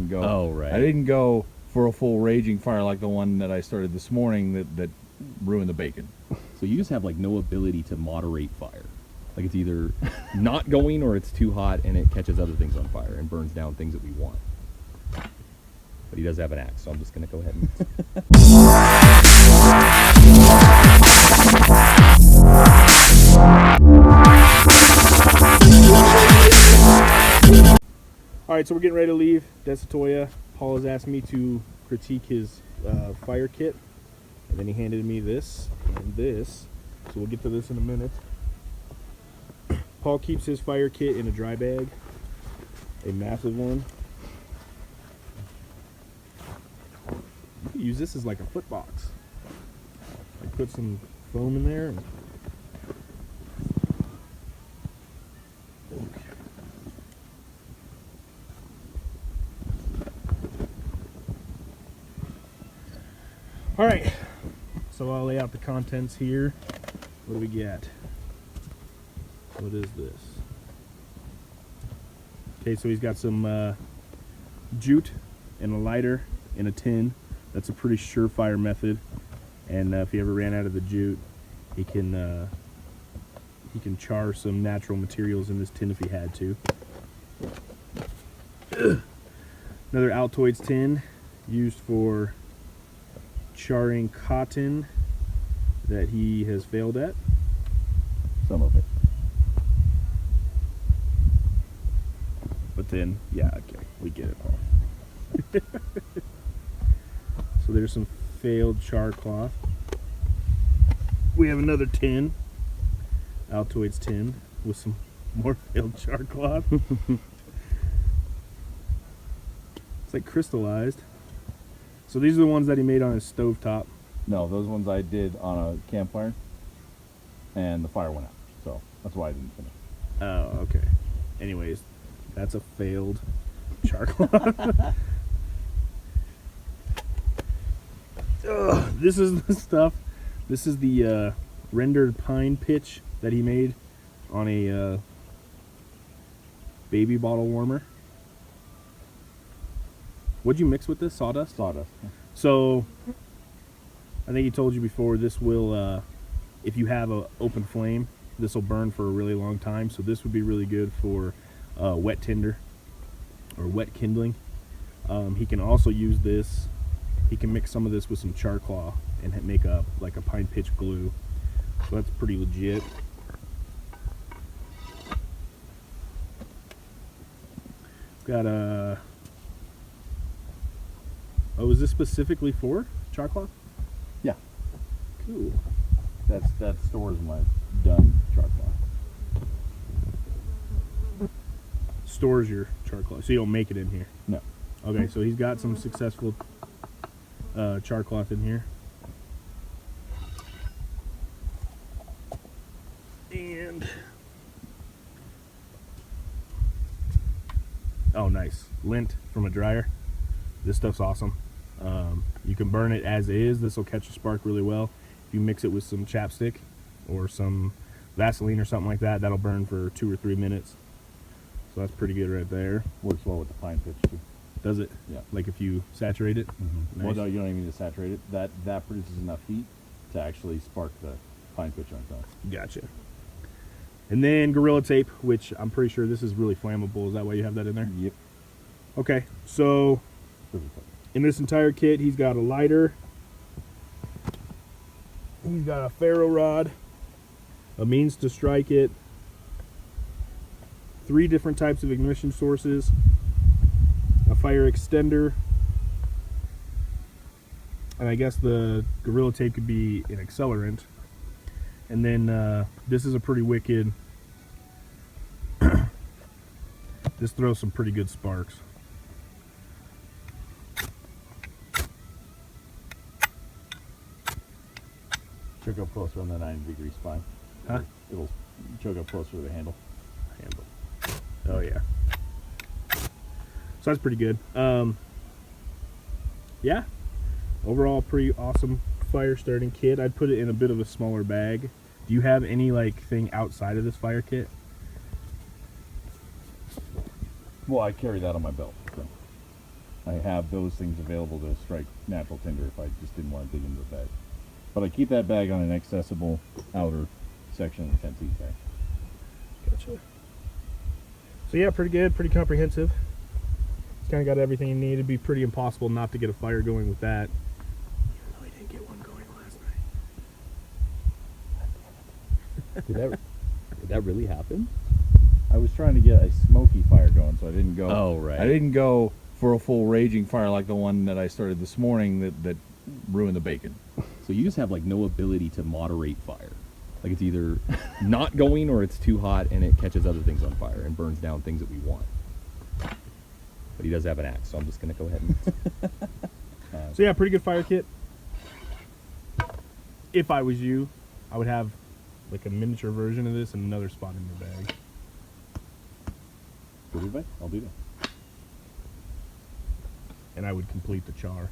didn't go. Oh, right. I didn't go for a full raging fire like the one that I started this morning that ruined the bacon. So you just have like no ability to moderate fire. Like it's either not going or it's too hot and it catches other things on fire and burns down things that we want. But he does have an axe, so I'm just gonna go ahead and Alright, so we're getting ready to leave Desatoya. Paul has asked me to critique his fire kit. And then he handed me this and this. So we'll get to this in a minute. Paul keeps his fire kit in a dry bag. A massive one. You can use this as like a foot box. Like put some foam in there. All right, so I'll lay out the contents here. What do we get? What is this? Okay, so he's got some jute and a lighter in a tin. That's a pretty surefire method. And if he ever ran out of the jute, he can char some natural materials in this tin if he had to. Another Altoids tin used for charring cotton that he has failed at. Some of it. But then, yeah, okay, we get it, Paul. So there's some failed char cloth. We have another tin, Altoids tin, with some more failed char cloth. It's like crystallized. So these are the ones that he made on his stovetop. No, those ones I did on a campfire, and the fire went out. So that's why I didn't finish. Oh, okay. Anyways, that's a failed char cloth. This is the stuff. This is the rendered pine pitch that he made on a baby bottle warmer. What'd you mix with this? Sawdust? Sawdust. So, I think he told you before, this will, if you have an open flame, this will burn for a really long time. So this would be really good for wet tinder or wet kindling. He can also use this. He can mix some of this with some char claw and make a like a pine pitch glue. So that's pretty legit. Got a. Oh, is this specifically for char claw? Yeah, Cool. that stores my done char cloth. Stores your char cloth, so you don't make it in here. No. Okay, so he's got some successful char cloth in here. And oh, nice lint from a dryer. This stuff's awesome. You can burn it as is. This will catch a spark really well. If you mix it with some chapstick or some Vaseline or something like that, that'll burn for 2 or 3 minutes. So that's pretty good right there. Works well with the pine pitch too. Does it? Yeah. Like if you saturate it? Mm-hmm. Nice. Well, no, you don't even need to saturate it. That produces enough heat to actually spark the pine pitch on top. Gotcha. And then Gorilla Tape, which I'm pretty sure this is really flammable. Is that why you have that in there? Yep. Okay, so in this entire kit, he's got a lighter. He's got a ferro rod, a means to strike it, 3 different types of ignition sources, a fire extender, and I guess the Gorilla Tape could be an accelerant. And then this is a pretty wicked. This throws some pretty good sparks. Choke up closer on the 90-degree spine. Huh? It'll choke up closer to the handle. Oh yeah. So that's pretty good. Yeah. Overall, pretty awesome fire starting kit. I'd put it in a bit of a smaller bag. Do you have any like thing outside of this fire kit? Well, I carry that on my belt. So. I have those things available to strike natural tinder if I just didn't want to dig into the bag. But I keep that bag on an accessible outer section of the 10 feet bag. Gotcha. So yeah, pretty good, pretty comprehensive. It's kind of got everything you need. It'd be pretty impossible not to get a fire going with that. Even though I didn't get one going last night. Did that really happen? I was trying to get a smoky fire going, so I didn't go. Oh, right. I didn't go for a full raging fire like the one that I started this morning that ruined the bacon. So you just have like no ability to moderate fire. Like it's either not going or it's too hot and it catches other things on fire and burns down things that we want. But he does have an axe, so I'm just gonna go ahead and. So yeah, pretty good fire kit. If I was you, I would have like a miniature version of this and another spot in your bag. Good advice. I'll do that. And I would complete the char.